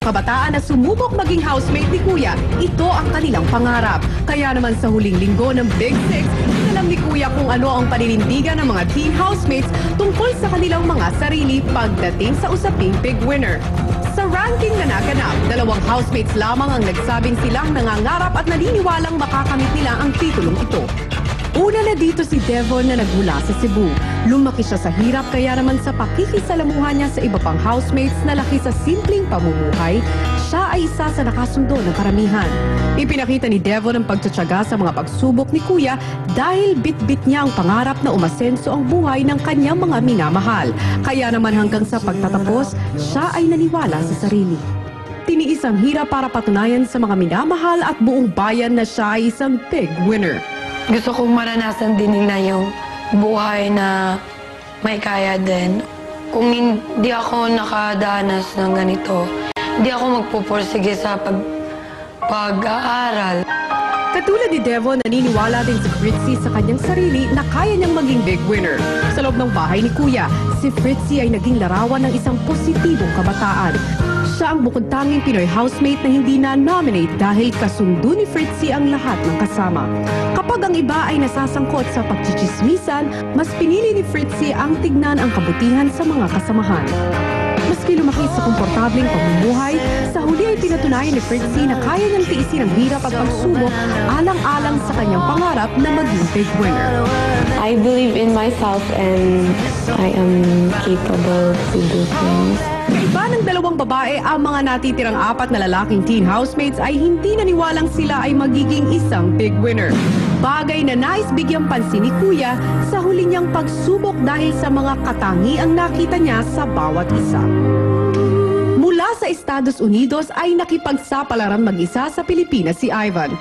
Kabataan na sumubok maging housemate ni Kuya, ito ang kanilang pangarap. Kaya naman sa huling linggo ng Big Six, alam ni Kuya kung ano ang paninindigan ng mga teen housemates tungkol sa kanilang mga sarili pagdating sa usaping big winner. Sa ranking na naganap, 2 housemates lamang ang nagsabing silang nangangarap at naniniwalang makakamit nila ang titulong ito. Una na dito si Devon na nagmula sa Cebu. Lumaki siya sa hirap kaya naman sa pakikisalamuhan niya sa iba pang housemates na laki sa simpleng pamumuhay, siya ay isa sa nakasundo ng karamihan. Ipinakita ni Devon ang pagtsatsaga sa mga pagsubok ni Kuya dahil bit-bit niya ang pangarap na umasenso ang buhay ng kanyang mga minamahal. Kaya naman hanggang sa pagtatapos, siya ay naniwala sa sarili. Tiniis ang hirap para patunayan sa mga minamahal at buong bayan na siya ay isang big winner. Gusto kong maranasan din nila yung buhay na may kaya din. Kung hindi ako nakadanas ng ganito, hindi ako magpupursige sa pag-aaral. Katulad ni Devon, naniniwala din si Fritzy sa kanyang sarili na kaya niyang maging big winner. Sa loob ng bahay ni Kuya, si Fritzy ay naging larawan ng isang positibong kabataan. Siya ang bukod-tanging Pinoy housemate na hindi na-nominate dahil kasundo ni Fritzy ang lahat ng kasama. Kapag ang iba ay nasasangkot sa pagchichismisan, mas pinili ni Fritzy ang tignan ang kabutihan sa mga kasamahan. Maski lumaki sa komportableng pamumuhay, sa huli ay pinatunayan ni Fritzy na kaya niyang tiisin ang hirap at pagsubok alang-alang sa kanyang pangarap na maging big winner. I believe in myself and I am capable to do things. Iba ng 2 babae, ang mga natitirang 4 na lalaking teen housemates ay hindi naniwalang sila ay magiging isang big winner. Bagay na nais bigyang pansin ni Kuya sa huli niyang pagsubok dahil sa mga katangiang nakita niya sa bawat isa. Mula sa Estados Unidos ay nakipagsapalaran mag-isa sa Pilipinas si Ivan.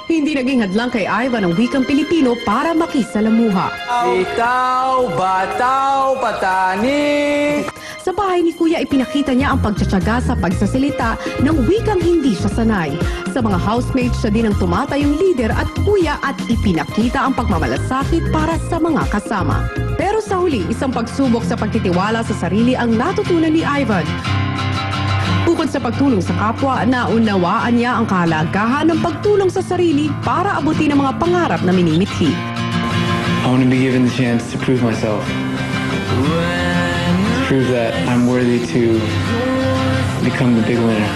Hindi naging hadlang kay Ivan ang wikang Pilipino para makisalamuha. Bitaw, bataw, patani. Sa bahay ni Kuya, ipinakita niya ang pagtsatsaga sa pagsasalita ng wikang hindi siya sanay. Sa mga housemates, siya din ang tumatayong leader at kuya at ipinakita ang pagmamalasakit para sa mga kasama. Pero sa huli, isang pagsubok sa pagtitiwala sa sarili ang natutunan ni Ivan. Bukod sa pagtulong sa kapwa, naunawaan niya ang kahalagahan ng pagtulong sa sarili para abutin ang mga pangarap na minimithi. I want to be given the chance to prove myself. Prove that I'm worthy to become the big winner.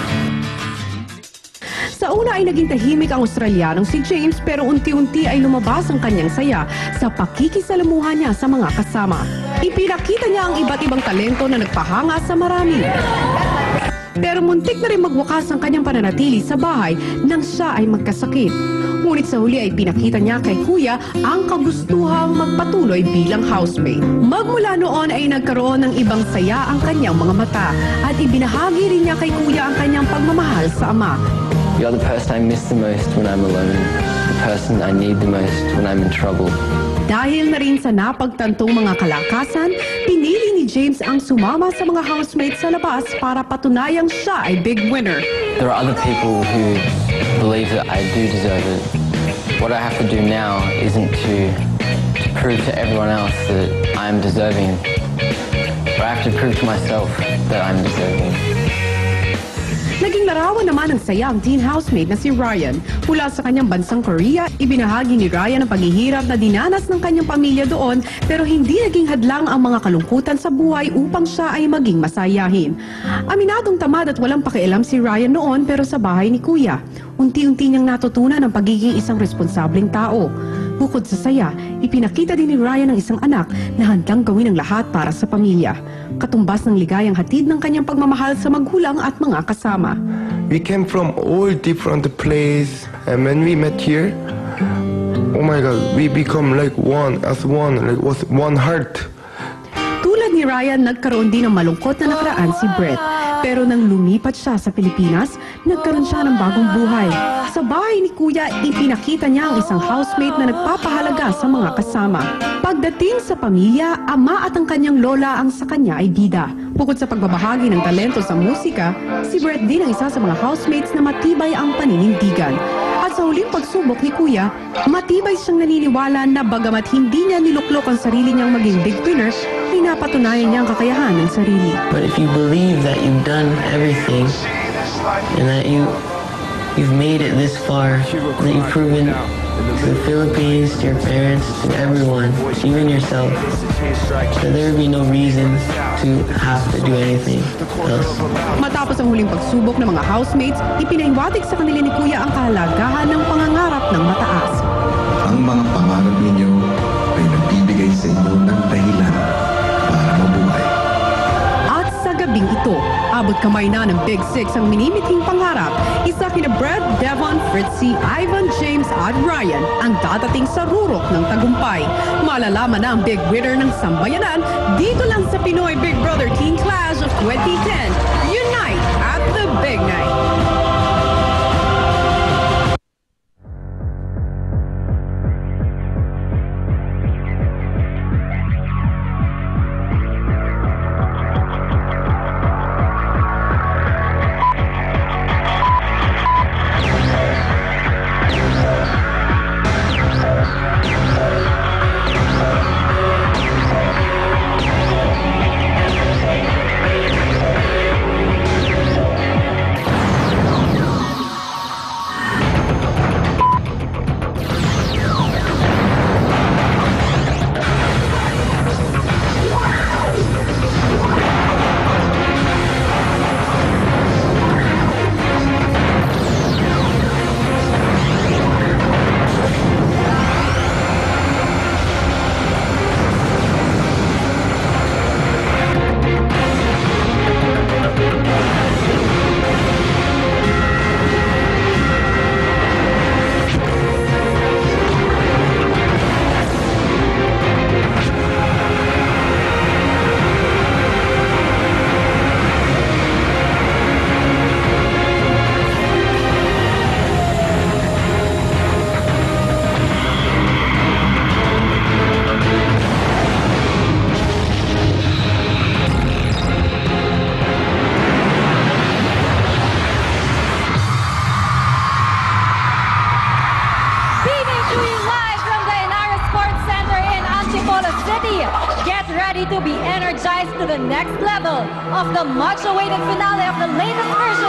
Sa una ay naging tahimik ang Australianong si James pero unti-unti ay lumabas ang kanyang saya sa pakikisalamuhan niya sa mga kasama. Ipinakita niya ang iba't ibang talento na nagpahanga sa marami. Pero muntik na rin magwakas ang kanyang pananatili sa bahay nang siya ay magkasakit. Ngunit sa huli ay pinakita niya kay Kuya ang kagustuhang magpatuloy bilang housemate. Magmula noon ay nagkaroon ng ibang saya ang kanyang mga mata at ibinahagi rin niya kay Kuya ang kanyang pagmamahal sa ama. You're the person I miss the most when I'm alone, the person I need the most when I'm in trouble. Dahil na rin sa napagtantong mga kalakasan, pinili ni James ang sumama sa mga housemates sa labas para patunayang siya ay big winner. There are other people who believe that I do deserve it. What I have to do now isn't to prove to everyone else that I'm deserving, but I have to prove to myself that I'm deserving. Naging larawan naman ng saya ang teen housemate na si Ryan. Mula sa kanyang bansang Korea, ibinahagi ni Ryan ang paghihirap na dinanas ng kanyang pamilya doon pero hindi naging hadlang ang mga kalungkutan sa buhay upang siya ay maging masayahin. Aminadong tamad at walang pakialam si Ryan noon pero sa bahay ni Kuya, unti-unti niyang natutunan ang pagiging isang responsableng tao. Bukod sa saya, ipinakita din ni Ryan ang isang anak na handang gawin ang lahat para sa pamilya. Katumbas ng ligayang hatid ng kanyang pagmamahal sa magulang at mga kasama. We came from all different places, and when we met here, oh my God, we become like one, like one heart. Tulad ni Ryan, nagkaroon din ng malungkot na nakaraan si Brett. Pero nang lumipat siya sa Pilipinas, nagkaroon siya ng bagong buhay. Sa bahay ni Kuya, ipinakita niya ang isang housemate na nagpapahalaga sa mga kasama. Pagdating sa pamilya, ama at ang kanyang lola ang sa kanya ay bida. Bukod sa pagbabahagi ng talento sa musika, si Brett din ang isa sa mga housemates na matibay ang paninindigan. At sa huling pagsubok ni Kuya, matibay siyang naniniwala na bagamat hindi niya niluklok ang sarili niyang maging big winner, ay napatunayan niya ang kakayahan ng sarili. But if you believe that you've done everything and that you've made it this far, and that you've proven to the Philippines, to your parents, to everyone, even yourself, that there would be no reason to have to do anything else. Matapos ang huling pagsubok ng mga housemates, ipinahiwatig sa kanila ni Kuya ang kahalagahan ng pangangarap ng mataas. Ang mga pangarap ninyo ay nagbibigay sa inyo ng dahilan para mabuhay. At sa gabing ito, abot kamay na ng Big Six ang minimithing pangarap. Isa kina Brett, Devon, Fritzy, Ivan, James at Ryan ang dadating sa rurok ng tagumpay. Malalaman na ang big winner ng sambayanan dito lang sa Pinoy Big Brother Teen Clash of 2010. Unite at the Big Night! Get ready to be energized to the next level of the much-awaited finale of the latest version